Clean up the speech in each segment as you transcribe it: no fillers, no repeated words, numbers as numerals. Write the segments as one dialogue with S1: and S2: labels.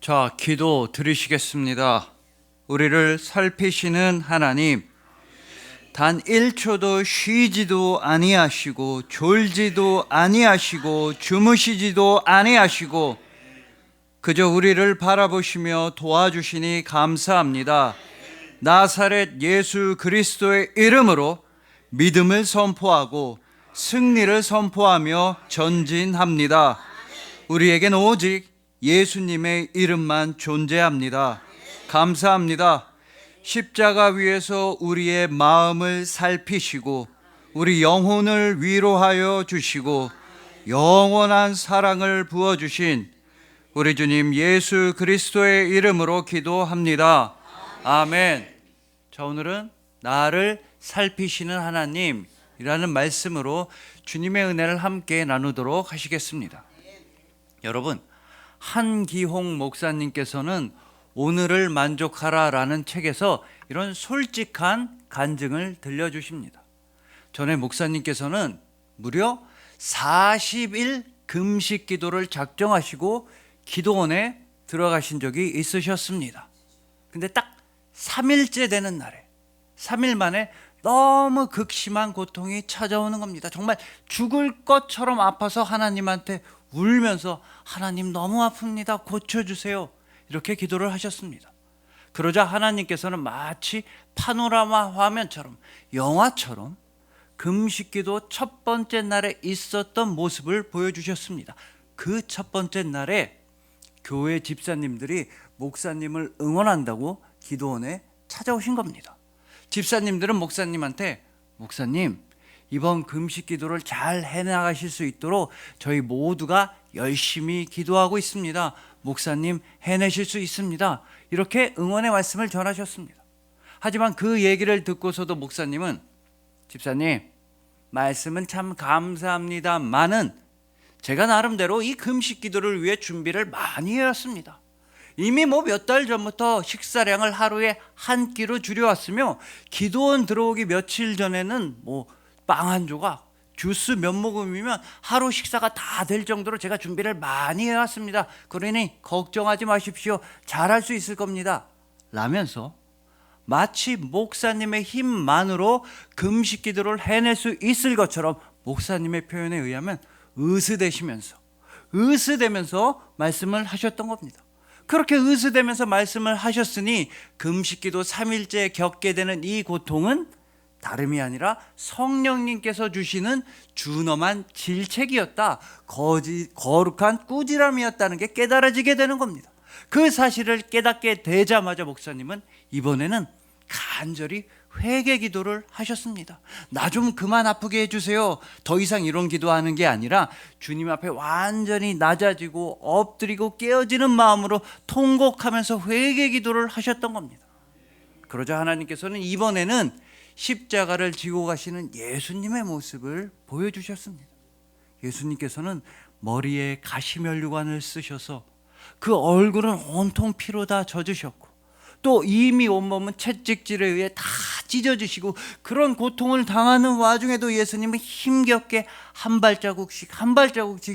S1: 자, 기도 드리시겠습니다. 우리를 살피시는 하나님, 단 1초도 쉬지도 아니하시고 졸지도 아니하시고 주무시지도 아니하시고 그저 우리를 바라보시며 도와주시니 감사합니다. 나사렛 예수 그리스도의 이름으로 믿음을 선포하고 승리를 선포하며 전진합니다. 우리에겐 오직 예수님의 이름만 존재합니다. 감사합니다. 십자가 위에서 우리의 마음을 살피시고 우리 영혼을 위로하여 주시고 영원한 사랑을 부어주신 우리 주님 예수 그리스도의 이름으로 기도합니다. 아멘. 자, 오늘은 나를 살피시는 하나님이라는 말씀으로 주님의 은혜를 함께 나누도록 하시겠습니다. 여러분, 한기홍 목사님께서는 오늘을 만족하라라는 책에서 이런 솔직한 간증을 들려주십니다. 전에 목사님께서는 무려 40일 금식 기도를 작정하시고 기도원에 들어가신 적이 있으셨습니다. 근데 딱 3일째 되는 날에 3일 만에 너무 극심한 고통이 찾아오는 겁니다. 정말 죽을 것처럼 아파서 하나님한테 울면서 하나님 너무 아픕니다. 고쳐주세요. 이렇게 기도를 하셨습니다. 그러자 하나님께서는 마치 파노라마 화면처럼 영화처럼 금식기도 첫 번째 날에 있었던 모습을 보여주셨습니다. 그 첫 번째 날에 교회 집사님들이 목사님을 응원한다고 기도원에 찾아오신 겁니다. 집사님들은 목사님한테 목사님, 이번 금식 기도를 잘 해나가실 수 있도록 저희 모두가 열심히 기도하고 있습니다. 목사님 해내실 수 있습니다. 이렇게 응원의 말씀을 전하셨습니다. 하지만 그 얘기를 듣고서도 목사님은 집사님, 말씀은 참 감사합니다만은 제가 나름대로 이 금식 기도를 위해 준비를 많이 해왔습니다. 이미 몇 달 전부터 식사량을 하루에 한 끼로 줄여왔으며 기도원 들어오기 며칠 전에는 빵 한 조각, 주스 몇 모금이면 하루 식사가 다 될 정도로 제가 준비를 많이 해왔습니다. 그러니 걱정하지 마십시오. 잘할 수 있을 겁니다. 라면서 마치 목사님의 힘만으로 금식 기도를 해낼 수 있을 것처럼 목사님의 표현에 의하면 으스대면서 말씀을 하셨던 겁니다. 그렇게 으스대면서 말씀을 하셨으니 금식기도 3일째 겪게 되는 이 고통은 다름이 아니라 성령님께서 주시는 준엄한 질책이었다, 거룩한 꾸지람이었다는 게 깨달아지게 되는 겁니다. 그 사실을 깨닫게 되자마자 목사님은 이번에는 간절히 회개 기도를 하셨습니다. 나 좀 그만 아프게 해주세요. 더 이상 이런 기도하는 게 아니라 주님 앞에 완전히 낮아지고 엎드리고 깨어지는 마음으로 통곡하면서 회개 기도를 하셨던 겁니다. 그러자 하나님께서는 이번에는 십자가를 지고 가시는 예수님의 모습을 보여주셨습니다. 예수님께서는 머리에 가시면류관을 쓰셔서 그 얼굴은 온통 피로 다 젖으셨고 또 이미 온몸은 채찍질에 의해 다 찢어지시고 그런 고통을 당하는 와중에도 예수님은 힘겹게 한 발자국씩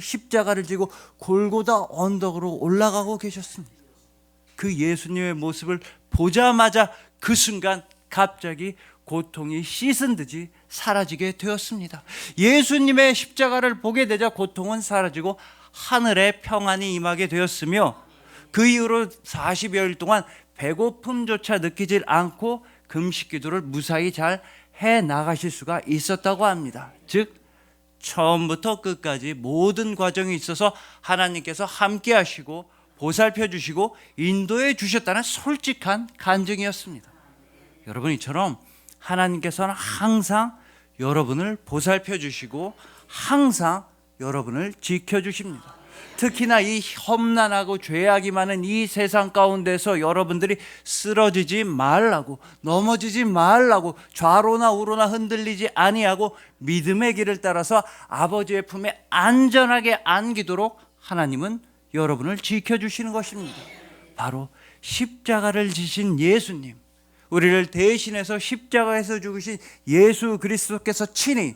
S1: 십자가를 지고 골고다 언덕으로 올라가고 계셨습니다. 그 예수님의 모습을 보자마자 그 순간 갑자기 고통이 씻은 듯이 사라지게 되었습니다. 예수님의 십자가를 보게 되자 고통은 사라지고 하늘의 평안이 임하게 되었으며 그 이후로 40여일 동안 배고픔조차 느끼질 않고 금식 기도를 무사히 잘 해나가실 수가 있었다고 합니다. 즉 처음부터 끝까지 모든 과정이 있어서 하나님께서 함께 하시고 보살펴 주시고 인도해 주셨다는 솔직한 간증이었습니다. 여러분, 이처럼 하나님께서는 항상 여러분을 보살펴 주시고 항상 여러분을 지켜주십니다. 특히나 이 험난하고 죄악이 많은 이 세상 가운데서 여러분들이 쓰러지지 말라고, 넘어지지 말라고, 좌로나 우로나 흔들리지 아니하고 믿음의 길을 따라서 아버지의 품에 안전하게 안기도록 하나님은 여러분을 지켜주시는 것입니다. 바로 십자가를 지신 예수님, 우리를 대신해서 십자가에서 죽으신 예수 그리스도께서 친히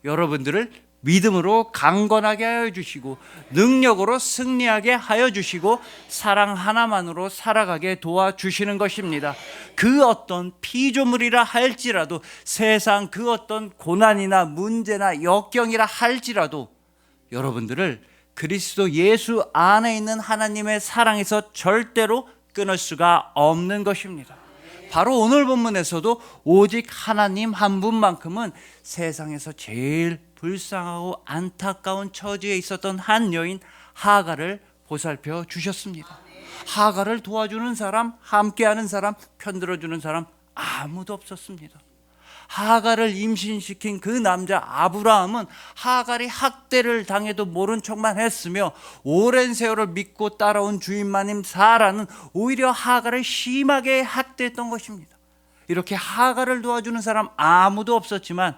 S1: 여러분들을 믿음으로 강건하게 하여 주시고 능력으로 승리하게 하여 주시고 사랑 하나만으로 살아가게 도와주시는 것입니다. 그 어떤 피조물이라 할지라도, 세상 그 어떤 고난이나 문제나 역경이라 할지라도 여러분들을 그리스도 예수 안에 있는 하나님의 사랑에서 절대로 끊을 수가 없는 것입니다. 바로 오늘 본문에서도 오직 하나님 한 분만큼은 세상에서 제일 불쌍하고 안타까운 처지에 있었던 한 여인 하갈을 보살펴 주셨습니다. 하갈을 도와주는 사람, 함께하는 사람, 편들어주는 사람 아무도 없었습니다. 하갈을 임신시킨 그 남자 아브라함은 하갈이 학대를 당해도 모른 척만 했으며 오랜 세월을 믿고 따라온 주인마님 사라는 오히려 하갈을 심하게 학대했던 것입니다. 이렇게 하갈을 도와주는 사람 아무도 없었지만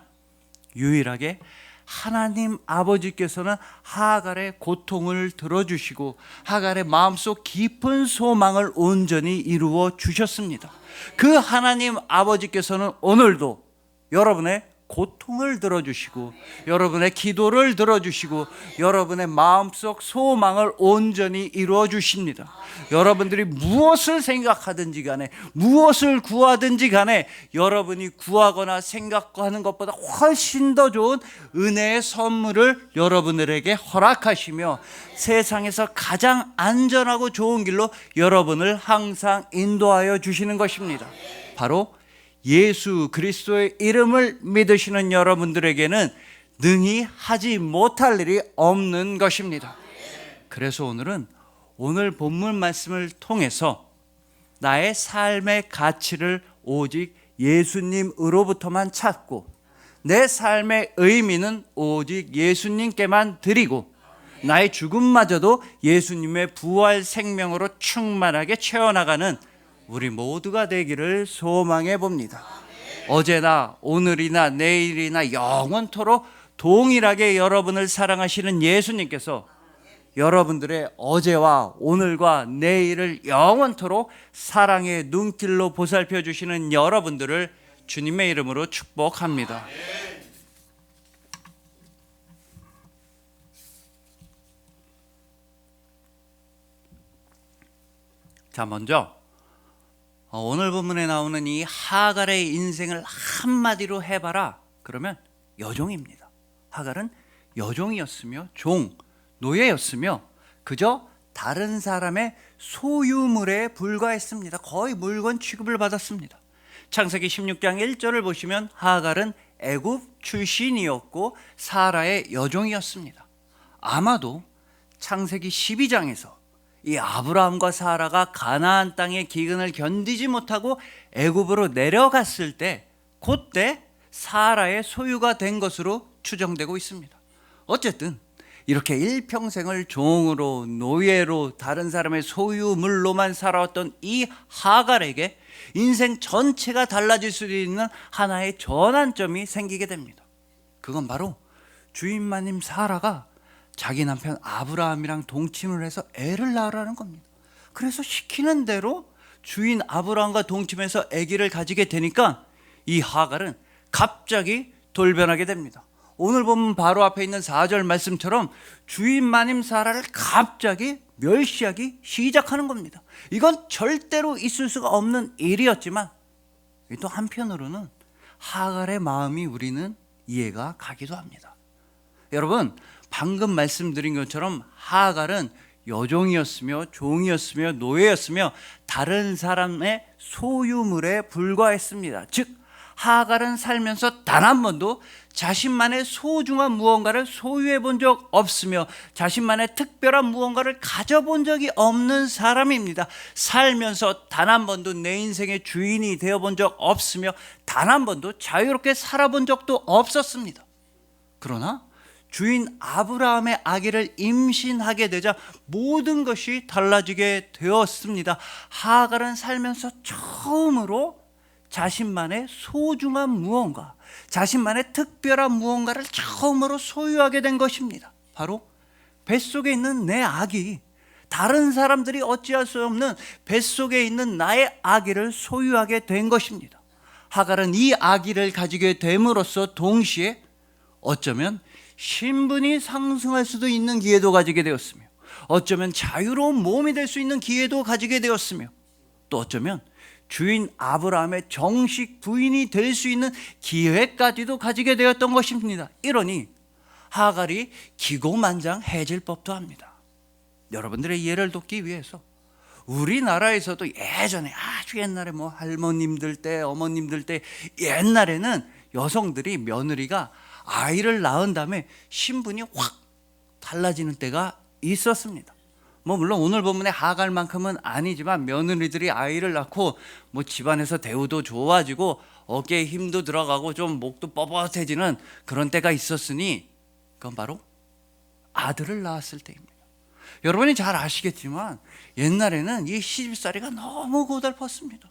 S1: 유일하게 하나님 아버지께서는 하갈의 고통을 들어주시고 하갈의 마음속 깊은 소망을 온전히 이루어 주셨습니다. 그 하나님 아버지께서는 오늘도 여러분의 고통을 들어주시고 여러분의 기도를 들어주시고 여러분의 마음속 소망을 온전히 이루어 주십니다. 여러분들이 무엇을 생각하든지 간에 무엇을 구하든지 간에 여러분이 구하거나 생각하는 것보다 훨씬 더 좋은 은혜의 선물을 여러분들에게 허락하시며 세상에서 가장 안전하고 좋은 길로 여러분을 항상 인도하여 주시는 것입니다. 바로 예수 그리스도의 이름을 믿으시는 여러분들에게는 능히 하지 못할 일이 없는 것입니다. 그래서 오늘은 오늘 본문 말씀을 통해서 나의 삶의 가치를 오직 예수님으로부터만 찾고 내 삶의 의미는 오직 예수님께만 드리고 나의 죽음마저도 예수님의 부활 생명으로 충만하게 채워나가는 우리 모두가 되기를 소망해 봅니다. 어제나 오늘이나 내일이나 영원토록 동일하게 여러분을 사랑하시는 예수님께서 여러분들의 어제와 오늘과 내일을 영원토록 사랑의 눈길로 보살펴 주시는 여러분들을 주님의 이름으로 축복합니다. 자, 먼저 오늘 본문에 나오는 이 하갈의 인생을 한마디로 해봐라 그러면 여종입니다. 하갈은 여종이었으며 노예였으며 그저 다른 사람의 소유물에 불과했습니다. 거의 물건 취급을 받았습니다. 창세기 16장 1절을 보시면 하갈은 애굽 출신이었고 사라의 여종이었습니다. 아마도 창세기 12장에서 이 아브라함과 사라가 가나안 땅의 기근을 견디지 못하고 애굽으로 내려갔을 때 그때 사라의 소유가 된 것으로 추정되고 있습니다. 어쨌든 이렇게 일평생을 종으로 노예로 다른 사람의 소유물로만 살아왔던 이 하갈에게 인생 전체가 달라질 수 있는 하나의 전환점이 생기게 됩니다. 그건 바로 주인마님 사라가 자기 남편 아브라함이랑 동침을 해서 애를 낳으라는 겁니다. 그래서 시키는 대로 주인 아브라함과 동침해서 아기를 가지게 되니까 이 하갈은 갑자기 돌변하게 됩니다. 오늘 보면 바로 앞에 있는 4절 말씀처럼 주인 마님 사라를 갑자기 멸시하기 시작하는 겁니다. 이건 절대로 있을 수가 없는 일이었지만 또 한편으로는 하갈의 마음이 우리는 이해가 가기도 합니다. 여러분, 방금 말씀드린 것처럼 하갈은 여종이었으며 종이었으며 노예였으며 다른 사람의 소유물에 불과했습니다. 즉 하갈은 살면서 단 한 번도 자신만의 소중한 무언가를 소유해 본 적 없으며 자신만의 특별한 무언가를 가져본 적이 없는 사람입니다. 살면서 단 한 번도 내 인생의 주인이 되어본 적 없으며 단 한 번도 자유롭게 살아본 적도 없었습니다. 그러나 주인 아브라함의 아기를 임신하게 되자 모든 것이 달라지게 되었습니다. 하갈은 살면서 처음으로 자신만의 소중한 무언가, 자신만의 특별한 무언가를 처음으로 소유하게 된 것입니다. 바로 뱃속에 있는 내 아기, 다른 사람들이 어찌할 수 없는 뱃속에 있는 나의 아기를 소유하게 된 것입니다. 하갈은 이 아기를 가지게 됨으로써 동시에 어쩌면 신분이 상승할 수도 있는 기회도 가지게 되었으며, 어쩌면 자유로운 몸이 될 수 있는 기회도 가지게 되었으며, 또 어쩌면 주인 아브라함의 정식 부인이 될 수 있는 기회까지도 가지게 되었던 것입니다. 이러니 하갈이 기고만장해질 법도 합니다. 여러분들의 이해를 돕기 위해서 우리나라에서도 예전에 아주 옛날에 뭐 할머님들 때, 어머님들 때 옛날에는 여성들이 며느리가 아이를 낳은 다음에 신분이 확 달라지는 때가 있었습니다. 뭐 물론 오늘 본문의 하갈만큼은 아니지만 며느리들이 아이를 낳고 뭐 집안에서 대우도 좋아지고 어깨에 힘도 들어가고 좀 목도 뻣뻣해지는 그런 때가 있었으니 그건 바로 아들을 낳았을 때입니다. 여러분이 잘 아시겠지만 옛날에는 이 시집살이가 너무 고달팠습니다.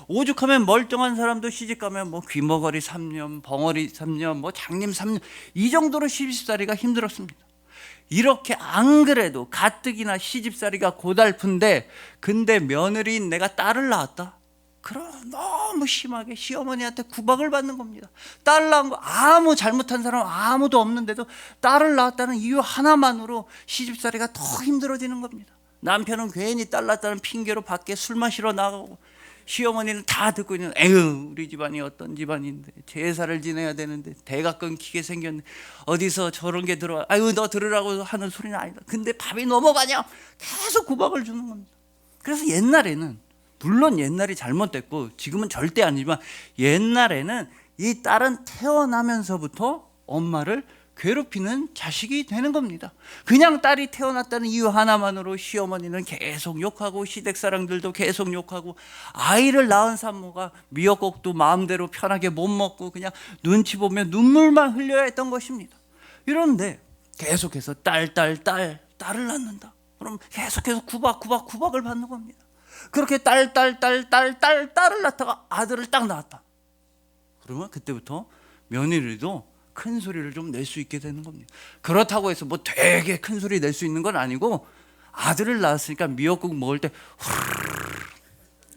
S1: 오죽하면 멀쩡한 사람도 시집가면 뭐 귀머거리 3년, 벙어리 3년, 뭐 장님 3년 이 정도로 시집살이가 힘들었습니다. 이렇게 안 그래도 가뜩이나 시집살이가 고달픈데 근데 며느리인 내가 딸을 낳았다? 그럼 너무 심하게 시어머니한테 구박을 받는 겁니다. 딸 낳은 거 아무 잘못한 사람 아무도 없는데도 딸을 낳았다는 이유 하나만으로 시집살이가 더 힘들어지는 겁니다. 남편은 괜히 딸 낳았다는 핑계로 밖에 술 마시러 나가고, 시어머니는 다 듣고 있는, 에휴 우리 집안이 어떤 집안인데 제사를 지내야 되는데 대가 끊기게 생겼네, 어디서 저런 게 들어와, 아유 너 들으라고 하는 소리는 아니다, 근데 밥이 넘어가냐, 계속 구박을 주는 겁니다. 그래서 옛날에는, 물론 옛날이 잘못됐고 지금은 절대 아니지만 옛날에는 이 딸은 태어나면서부터 엄마를 괴롭히는 자식이 되는 겁니다. 그냥 딸이 태어났다는 이유 하나만으로 시어머니는 계속 욕하고 시댁사람들도 계속 욕하고, 아이를 낳은 산모가 미역국도 마음대로 편하게 못 먹고 그냥 눈치 보며 눈물만 흘려야 했던 것입니다. 이런데 계속해서 딸을 낳는다. 그럼 계속해서 구박을 받는 겁니다. 그렇게 딸을 낳다가 아들을 딱 낳았다. 그러면 그때부터 며느리도 큰 소리를 좀 낼 수 있게 되는 겁니다. 그렇다고 해서 뭐 되게 큰 소리 낼 수 있는 건 아니고, 아들을 낳았으니까 미역국 먹을 때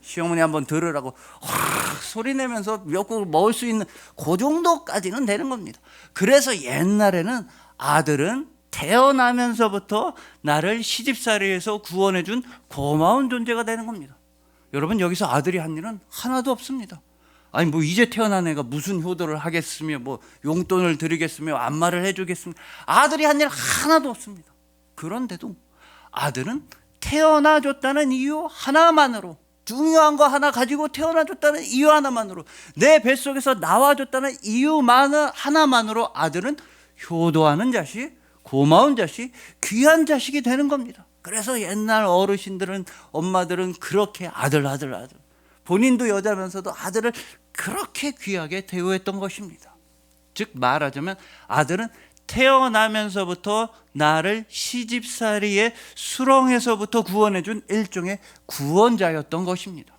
S1: 시어머니 한번 들으라고 소리 내면서 미역국을 먹을 수 있는 그 정도까지는 되는 겁니다. 그래서 옛날에는 아들은 태어나면서부터 나를 시집살이에서 구원해준 고마운 존재가 되는 겁니다. 여러분, 여기서 아들이 한 일은 하나도 없습니다. 아니 뭐 이제 태어난 애가 무슨 효도를 하겠으며 뭐 용돈을 드리겠으며 안마를 해주겠으며, 아들이 한 일 하나도 없습니다. 그런데도 아들은 태어나줬다는 이유 하나만으로, 중요한 거 하나 가지고 태어나줬다는 이유 하나만으로, 내 뱃속에서 나와줬다는 이유 하나만으로 아들은 효도하는 자식, 고마운 자식, 귀한 자식이 되는 겁니다. 그래서 옛날 어르신들은, 엄마들은 그렇게 아들 본인도 여자면서도 아들을 그렇게 귀하게 대우했던 것입니다. 즉 말하자면 아들은 태어나면서부터 나를 시집살이의 수렁에서부터 구원해준 일종의 구원자였던 것입니다.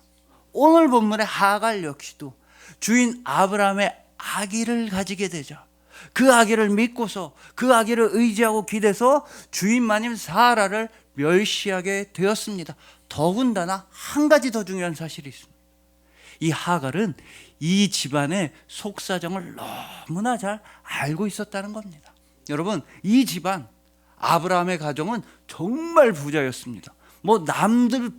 S1: 오늘 본문의 하갈 역시도 주인 아브라함의 아기를 가지게 되자 그 아기를 믿고서, 그 아기를 의지하고 기대서 주인 마님 사라를 멸시하게 되었습니다. 더군다나 한 가지 더 중요한 사실이 있습니다. 이 하갈은 이 집안의 속사정을 너무나 잘 알고 있었다는 겁니다. 여러분, 이 집안, 아브라함의 가정은 정말 부자였습니다. 뭐 남들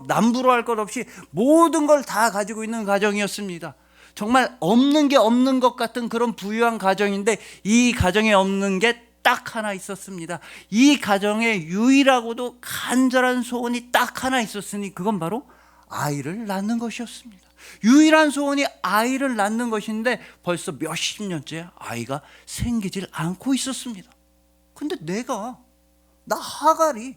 S1: 남부러할 것 없이 모든 걸 다 가지고 있는 가정이었습니다. 정말 없는 게 없는 것 같은 그런 부유한 가정인데, 이 가정에 없는 게 딱 하나 있었습니다. 이 가정의 유일하고도 간절한 소원이 딱 하나 있었으니 그건 바로 아이를 낳는 것이었습니다. 유일한 소원이 아이를 낳는 것인데 벌써 몇십 년째 아이가 생기질 않고 있었습니다. 근데 나 하갈이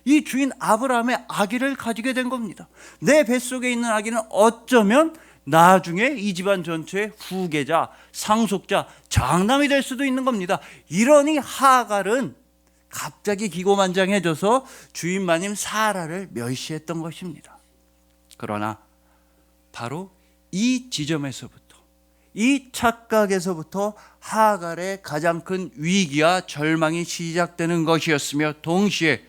S1: 이 주인 아브라함의 아기를 가지게 된 겁니다. 내 뱃속에 있는 아기는 어쩌면 나중에 이 집안 전체의 후계자, 상속자, 장남이 될 수도 있는 겁니다. 이러니 하갈은 갑자기 기고만장해져서 주인 마님 사라를 멸시했던 것입니다. 그러나 바로 이 지점에서부터, 이 착각에서부터 하갈의 가장 큰 위기와 절망이 시작되는 것이었으며, 동시에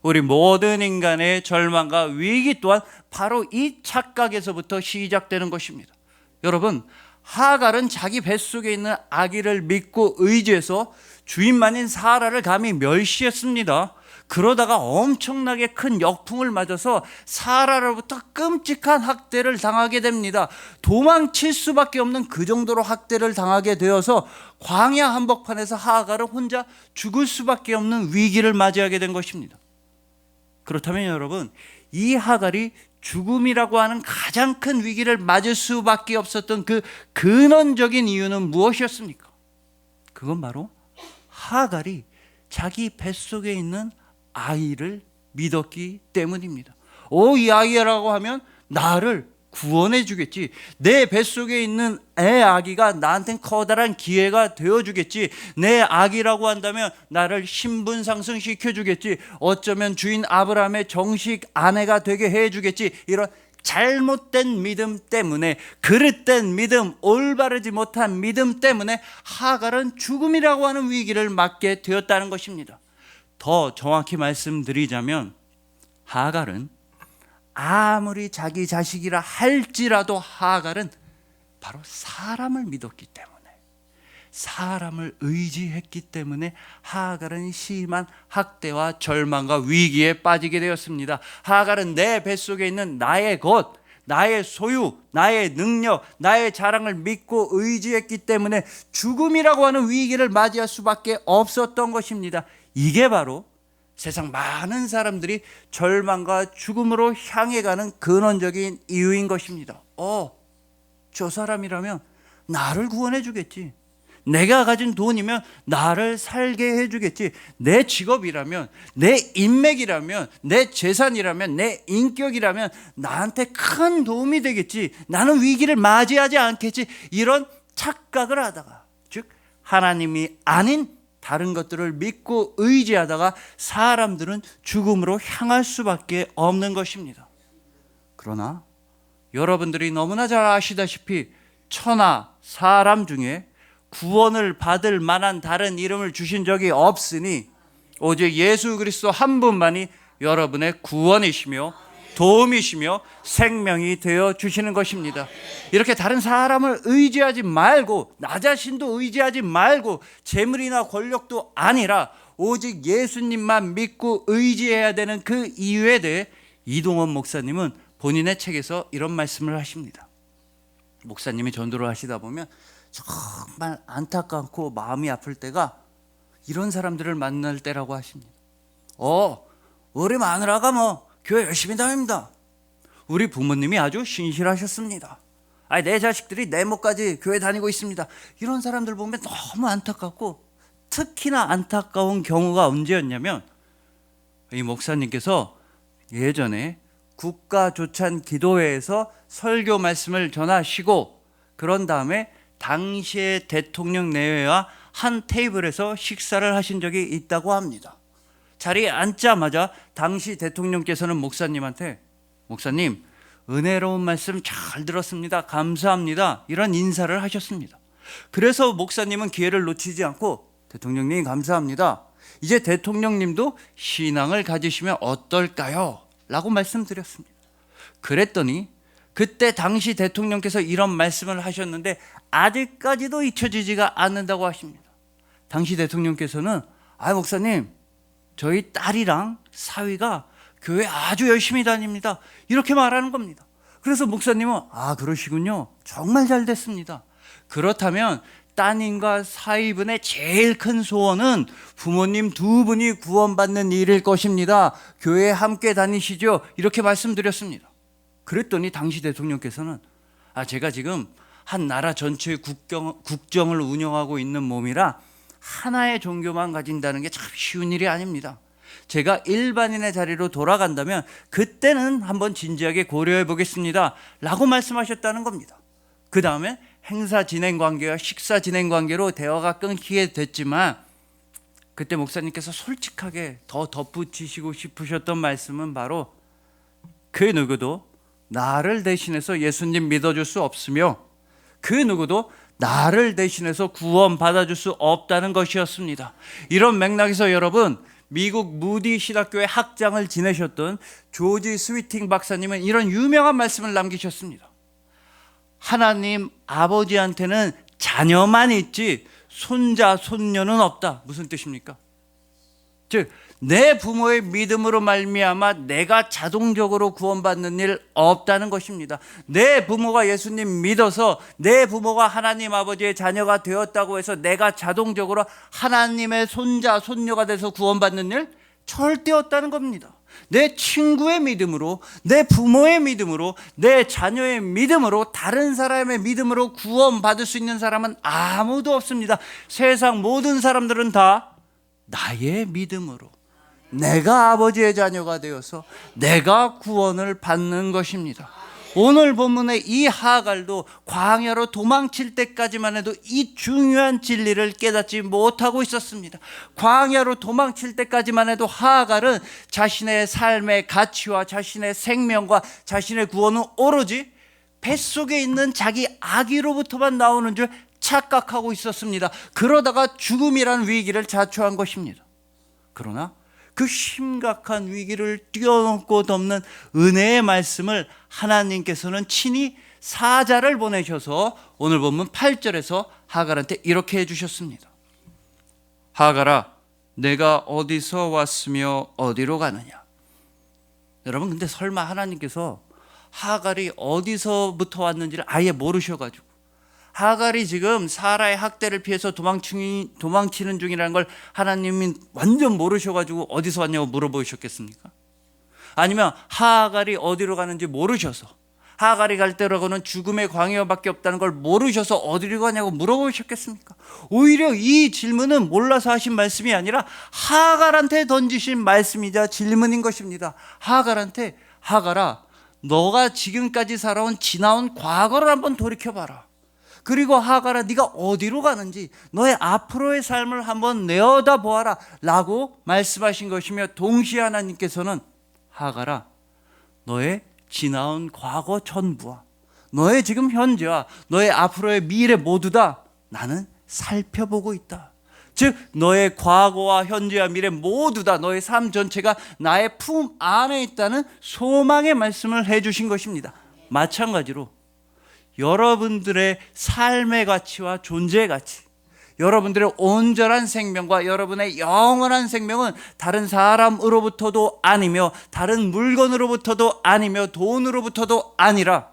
S1: 우리 모든 인간의 절망과 위기 또한 바로 이 착각에서부터 시작되는 것입니다. 여러분, 하갈은 자기 뱃속에 있는 아기를 믿고 의지해서 주인만인 사라를 감히 멸시했습니다. 그러다가 엄청나게 큰 역풍을 맞아서 사라로부터 끔찍한 학대를 당하게 됩니다. 도망칠 수밖에 없는 그 정도로 학대를 당하게 되어서 광야 한복판에서 하갈은 혼자 죽을 수밖에 없는 위기를 맞이하게 된 것입니다. 그렇다면 여러분, 이 하갈이 죽음이라고 하는 가장 큰 위기를 맞을 수밖에 없었던 그 근원적인 이유는 무엇이었습니까? 그건 바로 하갈이 자기 뱃속에 있는 아이를 믿었기 때문입니다. 이 아이라고 하면 나를 구원해 주겠지. 내 뱃속에 있는 애 아기가 나한텐 커다란 기회가 되어 주겠지. 내 아기라고 한다면 나를 신분 상승시켜 주겠지. 어쩌면 주인 아브라함의 정식 아내가 되게 해 주겠지. 이런 잘못된 믿음 때문에, 그릇된 믿음, 올바르지 못한 믿음 때문에 하갈은 죽음이라고 하는 위기를 맞게 되었다는 것입니다. 더 정확히 말씀드리자면 하갈은 아무리 자기 자식이라 할지라도 하갈은 바로 사람을 믿었기 때문에, 사람을 의지했기 때문에 하갈은 심한 학대와 절망과 위기에 빠지게 되었습니다. 하갈은 내 뱃속에 있는 나의 것, 나의 소유, 나의 능력, 나의 자랑을 믿고 의지했기 때문에 죽음이라고 하는 위기를 맞이할 수밖에 없었던 것입니다. 이게 바로 세상 많은 사람들이 절망과 죽음으로 향해 가는 근원적인 이유인 것입니다. 저 사람이라면 나를 구원해 주겠지. 내가 가진 돈이면 나를 살게 해 주겠지. 내 직업이라면, 내 인맥이라면, 내 재산이라면, 내 인격이라면 나한테 큰 도움이 되겠지. 나는 위기를 맞이하지 않겠지. 이런 착각을 하다가, 즉 하나님이 아닌 다른 것들을 믿고 의지하다가 사람들은 죽음으로 향할 수밖에 없는 것입니다. 그러나 여러분들이 너무나 잘 아시다시피 천하 사람 중에 구원을 받을 만한 다른 이름을 주신 적이 없으니 오직 예수 그리스도 한 분만이 여러분의 구원이시며 도움이시며 생명이 되어 주시는 것입니다. 이렇게 다른 사람을 의지하지 말고, 나 자신도 의지하지 말고, 재물이나 권력도 아니라 오직 예수님만 믿고 의지해야 되는 그 이유에 대해 이동원 목사님은 본인의 책에서 이런 말씀을 하십니다. 목사님이 전도를 하시다 보면 정말 안타깝고 마음이 아플 때가 이런 사람들을 만날 때라고 하십니다. 우리 마누라가 교회 열심히 다닙니다. 우리 부모님이 아주 신실하셨습니다. 내 자식들이 내모까지 교회 다니고 있습니다. 이런 사람들 보면 너무 안타깝고, 특히나 안타까운 경우가 언제였냐면 이 목사님께서 예전에 국가조찬기도회에서 설교 말씀을 전하시고 그런 다음에 당시의 대통령 내외와 한 테이블에서 식사를 하신 적이 있다고 합니다. 자리에 앉자마자 당시 대통령께서는 목사님한테 목사님, 은혜로운 말씀 잘 들었습니다. 감사합니다. 이런 인사를 하셨습니다. 그래서 목사님은 기회를 놓치지 않고 대통령님 감사합니다. 이제 대통령님도 신앙을 가지시면 어떨까요? 라고 말씀드렸습니다. 그랬더니 그때 당시 대통령께서 이런 말씀을 하셨는데 아직까지도 잊혀지지가 않는다고 하십니다. 당시 대통령께서는 목사님, 저희 딸이랑 사위가 교회 아주 열심히 다닙니다. 이렇게 말하는 겁니다. 그래서 목사님은 그러시군요. 정말 잘 됐습니다. 그렇다면 따님과 사위분의 제일 큰 소원은 부모님 두 분이 구원받는 일일 것입니다. 교회에 함께 다니시죠. 이렇게 말씀드렸습니다. 그랬더니 당시 대통령께서는 제가 지금 한 나라 전체의 국정을 운영하고 있는 몸이라 하나의 종교만 가진다는 게 참 쉬운 일이 아닙니다. 제가 일반인의 자리로 돌아간다면 그때는 한번 진지하게 고려해 보겠습니다. 라고 말씀하셨다는 겁니다. 그 다음에 행사 진행 관계와 식사 진행 관계로 대화가 끊기게 됐지만 그때 목사님께서 솔직하게 더 덧붙이시고 싶으셨던 말씀은 바로 그 누구도 나를 대신해서 예수님 믿어줄 수 없으며 그 누구도 나를 대신해서 구원 받아줄 수 없다는 것이었습니다. 이런 맥락에서 여러분, 미국 무디 신학교의 학장을 지내셨던 조지 스위팅 박사님은 이런 유명한 말씀을 남기셨습니다. 하나님 아버지한테는 자녀만 있지 손자, 손녀는 없다. 무슨 뜻입니까? 즉, 내 부모의 믿음으로 말미암아 내가 자동적으로 구원받는 일 없다는 것입니다. 내 부모가 예수님 믿어서 내 부모가 하나님 아버지의 자녀가 되었다고 해서 내가 자동적으로 하나님의 손자, 손녀가 돼서 구원받는 일 절대 없다는 겁니다. 내 친구의 믿음으로, 내 부모의 믿음으로, 내 자녀의 믿음으로, 다른 사람의 믿음으로 구원받을 수 있는 사람은 아무도 없습니다. 세상 모든 사람들은 다 나의 믿음으로 내가 아버지의 자녀가 되어서 내가 구원을 받는 것입니다. 오늘 본문의 이 하갈도 광야로 도망칠 때까지만 해도 이 중요한 진리를 깨닫지 못하고 있었습니다. 광야로 도망칠 때까지만 해도 하갈은 자신의 삶의 가치와 자신의 생명과 자신의 구원은 오로지 뱃속에 있는 자기 아기로부터만 나오는 줄 착각하고 있었습니다. 그러다가 죽음이라는 위기를 자초한 것입니다. 그러나 그 심각한 위기를 뛰어넘고 덮는 은혜의 말씀을 하나님께서는 친히 사자를 보내셔서 오늘 본문 8절에서 하갈한테 이렇게 해주셨습니다. 하갈아, 내가 어디서 왔으며 어디로 가느냐? 여러분, 근데 설마 하나님께서 하갈이 어디서부터 왔는지를 아예 모르셔가지고 하갈이 지금 사라의 학대를 피해서 도망치는 중이라는 걸 하나님이 완전 모르셔가지고 어디서 왔냐고 물어보셨겠습니까? 아니면 하갈이 어디로 가는지 모르셔서 하갈이 갈 데로는 죽음의 광야밖에 없다는 걸 모르셔서 어디로 가냐고 물어보셨겠습니까? 오히려 이 질문은 몰라서 하신 말씀이 아니라 하갈한테 던지신 말씀이자 질문인 것입니다. 하갈한테, 하갈아, 너가 지금까지 살아온 지나온 과거를 한번 돌이켜봐라. 그리고 하갈아, 네가 어디로 가는지 너의 앞으로의 삶을 한번 내어다보아라 라고 말씀하신 것이며, 동시에 하나님께서는 하갈아, 너의 지나온 과거 전부와 너의 지금 현재와 너의 앞으로의 미래 모두 다 나는 살펴보고 있다. 즉 너의 과거와 현재와 미래 모두 다 너의 삶 전체가 나의 품 안에 있다는 소망의 말씀을 해주신 것입니다. 마찬가지로 여러분들의 삶의 가치와 존재의 가치, 여러분들의 온전한 생명과 여러분의 영원한 생명은 다른 사람으로부터도 아니며 다른 물건으로부터도 아니며 돈으로부터도 아니라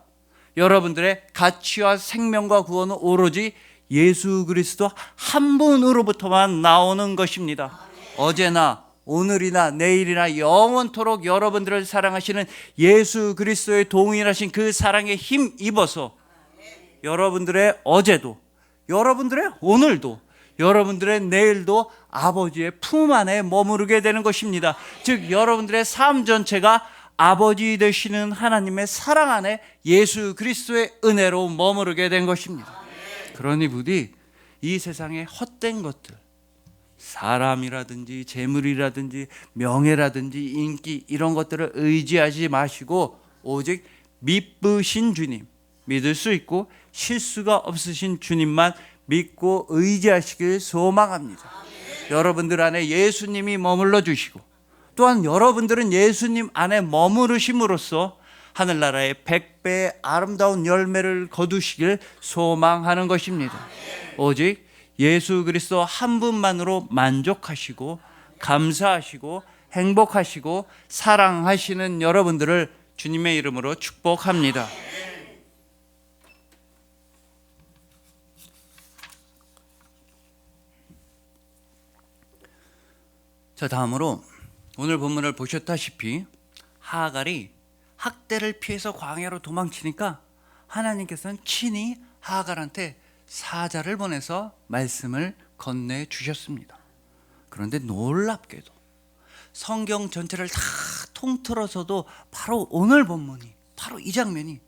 S1: 여러분들의 가치와 생명과 구원은 오로지 예수 그리스도 한 분으로부터만 나오는 것입니다. 어제나 오늘이나 내일이나 영원토록 여러분들을 사랑하시는 예수 그리스도의 동일하신 그 사랑에 힘입어서 여러분들의 어제도, 여러분들의 오늘도, 여러분들의 내일도 아버지의 품 안에 머무르게 되는 것입니다. 즉 여러분들의 삶 전체가 아버지 되시는 하나님의 사랑 안에 예수 그리스도의 은혜로 머무르게 된 것입니다. 그러니 부디 이 세상의 헛된 것들, 사람이라든지 재물이라든지 명예라든지 인기, 이런 것들을 의지하지 마시고 오직 믿으신 주님, 믿을 수 있고 실수가 없으신 주님만 믿고 의지하시길 소망합니다. 여러분들 안에 예수님이 머물러 주시고 또한 여러분들은 예수님 안에 머무르심으로써 하늘나라의 100배의 아름다운 열매를 거두시길 소망하는 것입니다. 오직 예수 그리스도 한 분만으로 만족하시고 감사하시고 행복하시고 사랑하시는 여러분들을 주님의 이름으로 축복합니다. 자, 다음으로 오늘 본문을 보셨다시피 하갈이 학대를 피해서 광야로 도망치니까 하나님께서는 친히 하갈한테 사자를 보내서 말씀을 건네주셨습니다. 그런데 놀랍게도 성경 전체를 다 통틀어서도 바로 오늘 본문이, 바로 이 장면이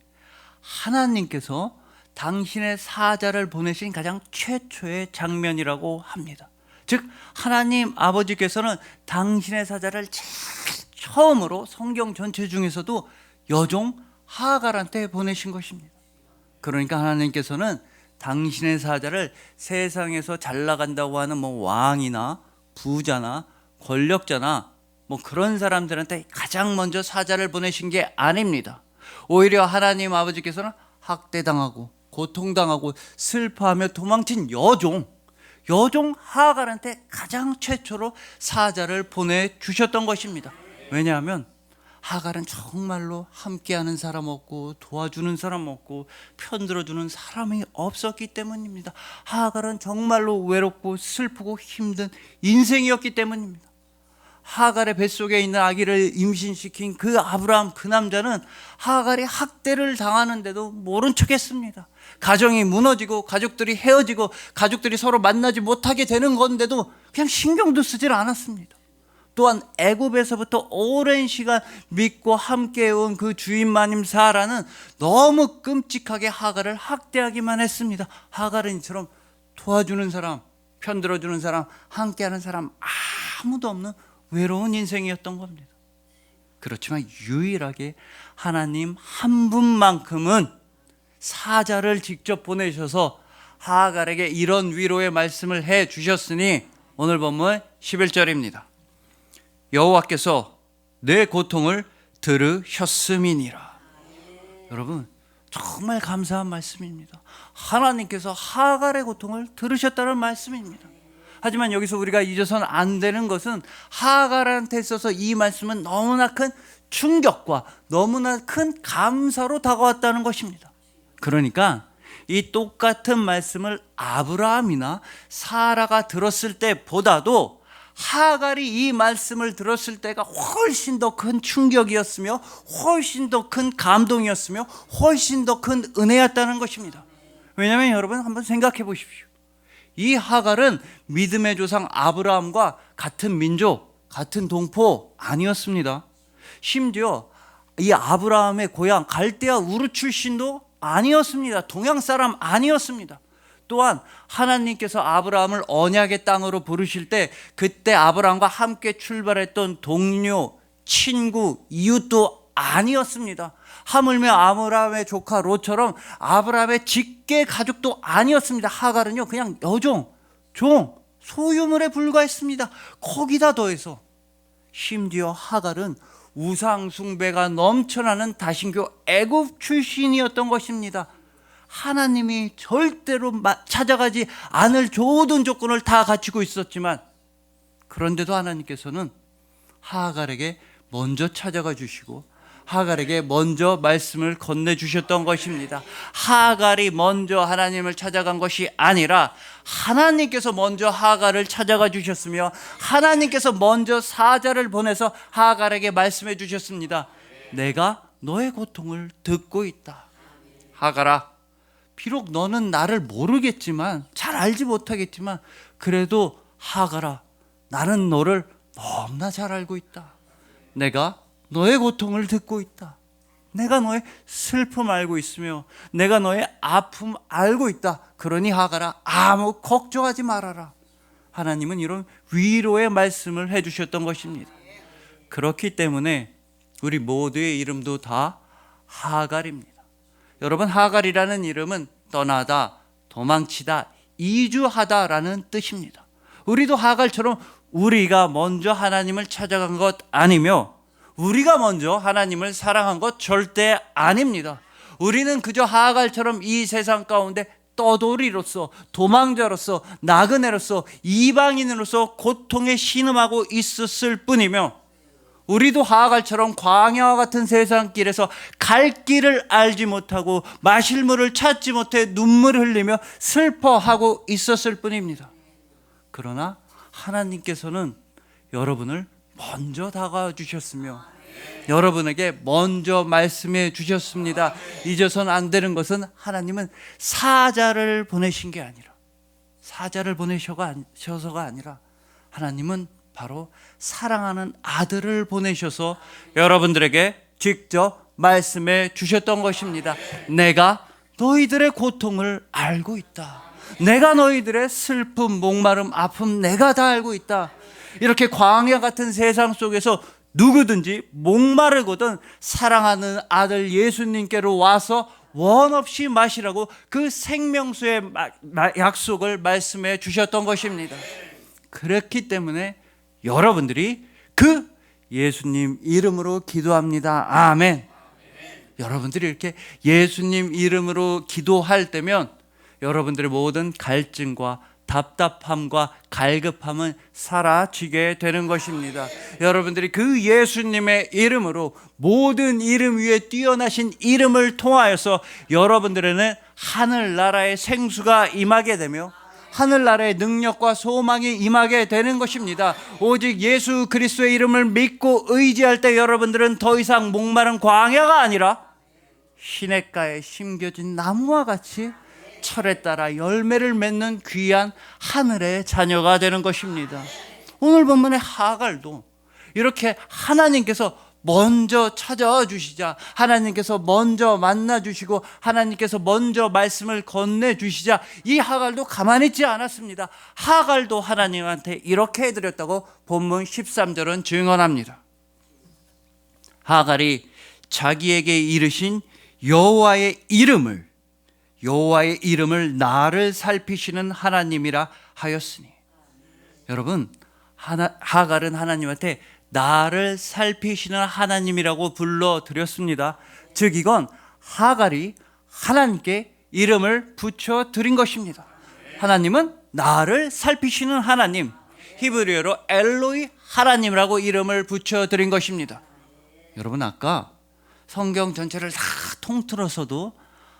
S1: 하나님께서 당신의 사자를 보내신 가장 최초의 장면이라고 합니다. 즉 하나님 아버지께서는 당신의 사자를 제일 처음으로 성경 전체 중에서도 여종 하갈한테 보내신 것입니다. 그러니까 하나님께서는 당신의 사자를 세상에서 잘 나간다고 하는 왕이나 부자나 권력자나 그런 사람들한테 가장 먼저 사자를 보내신 게 아닙니다. 오히려 하나님 아버지께서는 학대당하고 고통당하고 슬퍼하며 도망친 여종 하갈한테 가장 최초로 사자를 보내주셨던 것입니다. 왜냐하면 하갈은 정말로 함께하는 사람 없고 도와주는 사람 없고 편들어주는 사람이 없었기 때문입니다. 하갈은 정말로 외롭고 슬프고 힘든 인생이었기 때문입니다. 하갈의 뱃속에 있는 아기를 임신시킨 그 아브라함, 그 남자는 하갈이 학대를 당하는데도 모른 척했습니다. 가정이 무너지고 가족들이 헤어지고 가족들이 서로 만나지 못하게 되는 건데도 그냥 신경도 쓰질 않았습니다. 또한 애굽에서부터 오랜 시간 믿고 함께해온 그 주인 마님 사라는 너무 끔찍하게 하갈을 학대하기만 했습니다. 하갈은 이처럼 도와주는 사람, 편들어주는 사람, 함께하는 사람 아무도 없는 외로운 인생이었던 겁니다. 그렇지만 유일하게 하나님 한 분만큼은 사자를 직접 보내셔서 하갈에게 이런 위로의 말씀을 해 주셨으니 오늘 본문 11절입니다. 여호와께서 내 고통을 들으셨음이니라. 여러분, 정말 감사한 말씀입니다. 하나님께서 하갈의 고통을 들으셨다는 말씀입니다. 하지만 여기서 우리가 잊어서는 안 되는 것은 하갈한테 있어서 이 말씀은 너무나 큰 충격과 너무나 큰 감사로 다가왔다는 것입니다. 그러니까 이 똑같은 말씀을 아브라함이나 사라가 들었을 때보다도 하갈이 이 말씀을 들었을 때가 훨씬 더 큰 충격이었으며 훨씬 더 큰 감동이었으며 훨씬 더 큰 은혜였다는 것입니다. 왜냐하면 여러분 한번 생각해 보십시오. 이 하갈은 믿음의 조상 아브라함과 같은 민족, 같은 동포 아니었습니다. 심지어 이 아브라함의 고향 갈대아 우르 출신도 아니었습니다. 동양 사람 아니었습니다. 또한 하나님께서 아브라함을 언약의 땅으로 부르실 때 그때 아브라함과 함께 출발했던 동료, 친구, 이웃도 아니었습니다. 하물며 아브라함의 조카 롯처럼 아브라함의 직계 가족도 아니었습니다. 하갈은요 그냥 여종, 종, 소유물에 불과했습니다. 거기다 더해서 심지어 하갈은 우상 숭배가 넘쳐나는 다신교 애굽 출신이었던 것입니다. 하나님이 절대로 찾아가지 않을 모든 조건을 다 갖추고 있었지만 그런데도 하나님께서는 하갈에게 먼저 찾아가 주시고 하갈에게 먼저 말씀을 건네주셨던 것입니다. 하갈이 먼저 하나님을 찾아간 것이 아니라 하나님께서 먼저 하갈을 찾아가 주셨으며 하나님께서 먼저 사자를 보내서 하갈에게 말씀해 주셨습니다. 내가 너의 고통을 듣고 있다. 하갈아, 비록 너는 나를 모르겠지만 잘 알지 못하겠지만 그래도 하갈아, 나는 너를 너무나 잘 알고 있다. 내가 너의 고통을 듣고 있다. 내가 너의 슬픔 알고 있으며 내가 너의 아픔 알고 있다. 그러니 하갈아, 아무 걱정하지 말아라. 하나님은 이런 위로의 말씀을 해주셨던 것입니다. 그렇기 때문에 우리 모두의 이름도 다 하갈입니다. 여러분, 하갈이라는 이름은 떠나다, 도망치다, 이주하다라는 뜻입니다. 우리도 하갈처럼 우리가 먼저 하나님을 찾아간 것 아니며 우리가 먼저 하나님을 사랑한 것 절대 아닙니다. 우리는 그저 하갈처럼 이 세상 가운데 떠돌이로서, 도망자로서, 나그네로서, 이방인으로서 고통에 신음하고 있었을 뿐이며 우리도 하갈처럼 광야와 같은 세상길에서 갈 길을 알지 못하고 마실 물을 찾지 못해 눈물을 흘리며 슬퍼하고 있었을 뿐입니다. 그러나 하나님께서는 여러분을 먼저 다가와 주셨으며 여러분에게 먼저 말씀해 주셨습니다. 잊어서는 안 되는 것은 하나님은 사자를 보내신 게 아니라 사자를 보내셔서가 아니라 하나님은 바로 사랑하는 아들을 보내셔서 여러분들에게 직접 말씀해 주셨던 것입니다. 내가 너희들의 고통을 알고 있다. 내가 너희들의 슬픔, 목마름, 아픔 내가 다 알고 있다. 이렇게 광야 같은 세상 속에서 누구든지 목마르거든 사랑하는 아들 예수님께로 와서 원 없이 마시라고 그 생명수의 약속을 말씀해 주셨던 것입니다. 그렇기 때문에 여러분들이 그 예수님 이름으로 기도합니다. 아멘. 여러분들이 이렇게 예수님 이름으로 기도할 때면 여러분들의 모든 갈증과 답답함과 갈급함은 사라지게 되는 것입니다. 여러분들이 그 예수님의 이름으로, 모든 이름 위에 뛰어나신 이름을 통하여서 여러분들에는 하늘나라의 생수가 임하게 되며 하늘나라의 능력과 소망이 임하게 되는 것입니다. 오직 예수 그리스도의 이름을 믿고 의지할 때 여러분들은 더 이상 목마른 광야가 아니라 시냇가에 심겨진 나무와 같이 철에 따라 열매를 맺는 귀한 하늘의 자녀가 되는 것입니다. 오늘 본문의 하갈도 이렇게 하나님께서 먼저 찾아와 주시자, 하나님께서 먼저 만나 주시고 하나님께서 먼저 말씀을 건네 주시자 이 하갈도 가만히 있지 않았습니다. 하갈도 하나님한테 이렇게 해드렸다고 본문 13절은 증언합니다. 하갈이 자기에게 이르신 여호와의 이름을 나를 살피시는 하나님이라 하였으니. 여러분, 하갈은 하나님한테 나를 살피시는 하나님이라고 불러드렸습니다. 즉 이건 하갈이 하나님께 이름을 붙여드린 것입니다. 하나님은 나를 살피시는 하나님, 히브리어로 엘로이 하나님이라고 이름을 붙여드린 것입니다. 여러분, 아까 성경 전체를 다 통틀어서도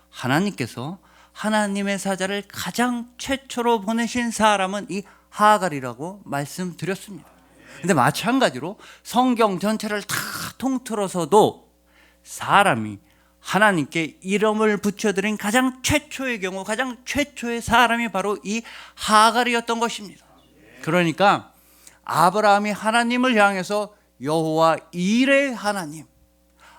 S1: 하나님께서 하나님의 사자를 가장 최초로 보내신 사람은 이 하갈이라고 말씀드렸습니다. 근데 마찬가지로 성경 전체를 다 통틀어서도 사람이 하나님께 이름을 붙여드린 가장 최초의 경우, 가장 최초의 사람이 바로 이 하갈이었던 것입니다. 그러니까 아브라함이 하나님을 향해서 여호와 이레 하나님,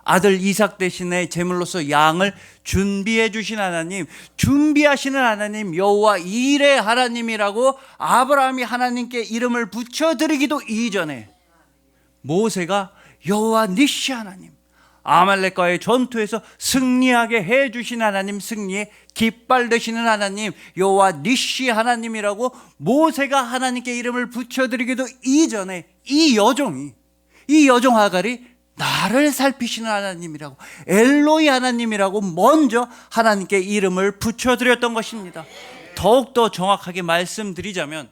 S1: 아들 이삭 대신에 제물로서 양을 준비해 주신 하나님, 준비하시는 하나님, 여호와 이레 하나님이라고 아브라함이 하나님께 이름을 붙여드리기도 이전에 모세가 여호와 니시 하나님, 아말렉과의 전투에서 승리하게 해 주신 하나님, 승리의 깃발 되시는 하나님, 여호와 니시 하나님이라고 모세가 하나님께 이름을 붙여드리기도 이전에 이 여종 하갈이 나를 살피시는 하나님이라고, 엘로이 하나님이라고 먼저 하나님께 이름을 붙여드렸던 것입니다. 더욱더 정확하게 말씀드리자면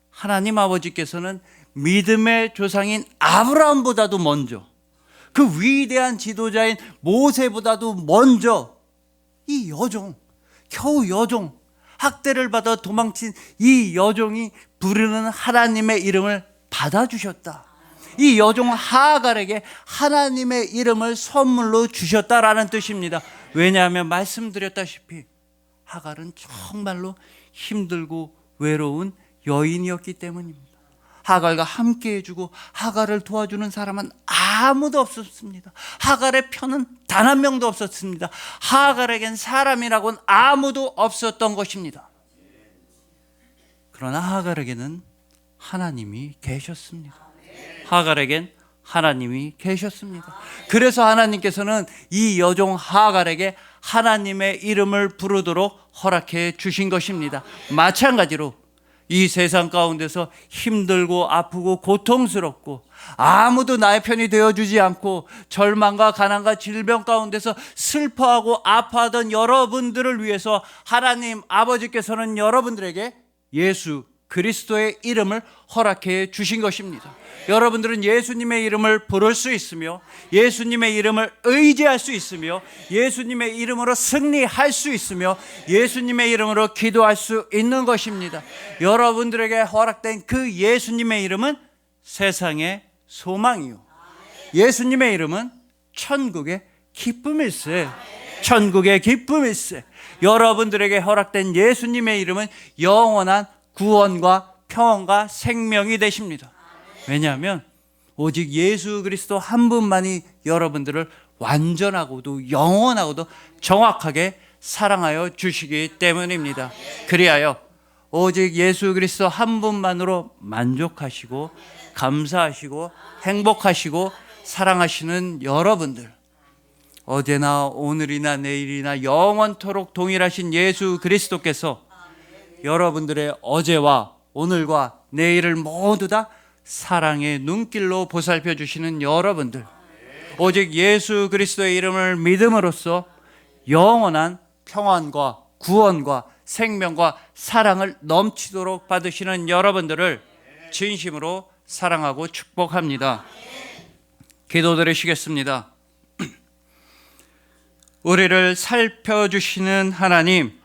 S1: 하나님 아버지께서는 믿음의 조상인 아브라함보다도 먼저, 그 위대한 지도자인 모세보다도 먼저 이 여종, 겨우 여종, 학대를 받아 도망친 이 여종이 부르는 하나님의 이름을 받아주셨다. 이 여종 하갈에게 하나님의 이름을 선물로 주셨다라는 뜻입니다. 왜냐하면 말씀드렸다시피 하갈은 정말로 힘들고 외로운 여인이었기 때문입니다. 하갈과 함께 해주고 하갈을 도와주는 사람은 아무도 없었습니다. 하갈의 편은 단 한 명도 없었습니다. 하갈에겐 사람이라고는 아무도 없었던 것입니다. 그러나 하갈에게는 하나님이 계셨습니다. 하갈에겐 하나님이 계셨습니다. 그래서 하나님께서는 이 여종 하갈에게 하나님의 이름을 부르도록 허락해 주신 것입니다. 마찬가지로 이 세상 가운데서 힘들고 아프고 고통스럽고 아무도 나의 편이 되어주지 않고 절망과 가난과 질병 가운데서 슬퍼하고 아파하던 여러분들을 위해서 하나님 아버지께서는 여러분들에게 예수 그리스도의 이름을 허락해 주신 것입니다. 여러분들은 예수님의 이름을 부를 수 있으며 예수님의 이름을 의지할 수 있으며 예수님의 이름으로 승리할 수 있으며 예수님의 이름으로 기도할 수 있는 것입니다. 여러분들에게 허락된 그 예수님의 이름은 세상의 소망이요, 예수님의 이름은 천국의 기쁨일세. 천국의 기쁨일세. 여러분들에게 허락된 예수님의 이름은 영원한 구원과 평안과 생명이 되십니다. 왜냐하면 오직 예수 그리스도 한 분만이 여러분들을 완전하고도 영원하고도 정확하게 사랑하여 주시기 때문입니다. 그리하여 오직 예수 그리스도 한 분만으로 만족하시고 감사하시고 행복하시고 사랑하시는 여러분들, 어제나 오늘이나 내일이나 영원토록 동일하신 예수 그리스도께서 여러분들의 어제와 오늘과 내일을 모두 다 사랑의 눈길로 보살펴 주시는 여러분들, 오직 예수 그리스도의 이름을 믿음으로써 영원한 평안과 구원과 생명과 사랑을 넘치도록 받으시는 여러분들을 진심으로 사랑하고 축복합니다. 기도드리시겠습니다. 우리를 살펴주시는 하나님,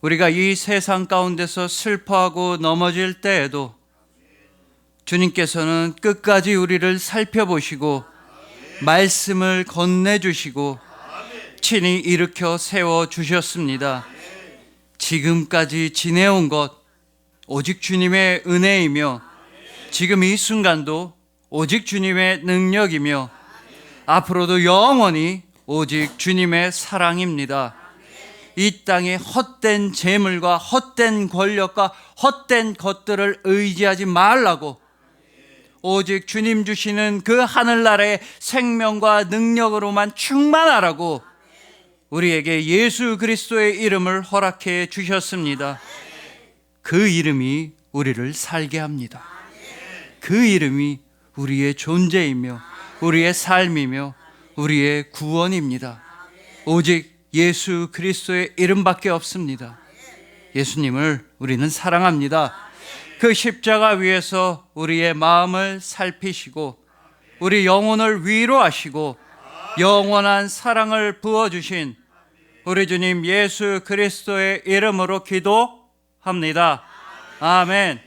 S1: 우리가 이 세상 가운데서 슬퍼하고 넘어질 때에도 주님께서는 끝까지 우리를 살펴보시고 말씀을 건네주시고 친히 일으켜 세워주셨습니다. 지금까지 지내온 것 오직 주님의 은혜이며 지금 이 순간도 오직 주님의 능력이며 앞으로도 영원히 오직 주님의 사랑입니다. 이 땅에 헛된 재물과 헛된 권력과 헛된 것들을 의지하지 말라고 오직 주님 주시는 그 하늘나라의 생명과 능력으로만 충만하라고 우리에게 예수 그리스도의 이름을 허락해 주셨습니다. 그 이름이 우리를 살게 합니다. 그 이름이 우리의 존재이며 우리의 삶이며 우리의 구원입니다. 오직 예수 그리스도의 이름밖에 없습니다. 예수님을 우리는 사랑합니다. 그 십자가 위에서 우리의 마음을 살피시고 우리 영혼을 위로하시고 영원한 사랑을 부어주신 우리 주님 예수 그리스도의 이름으로 기도합니다. 아멘.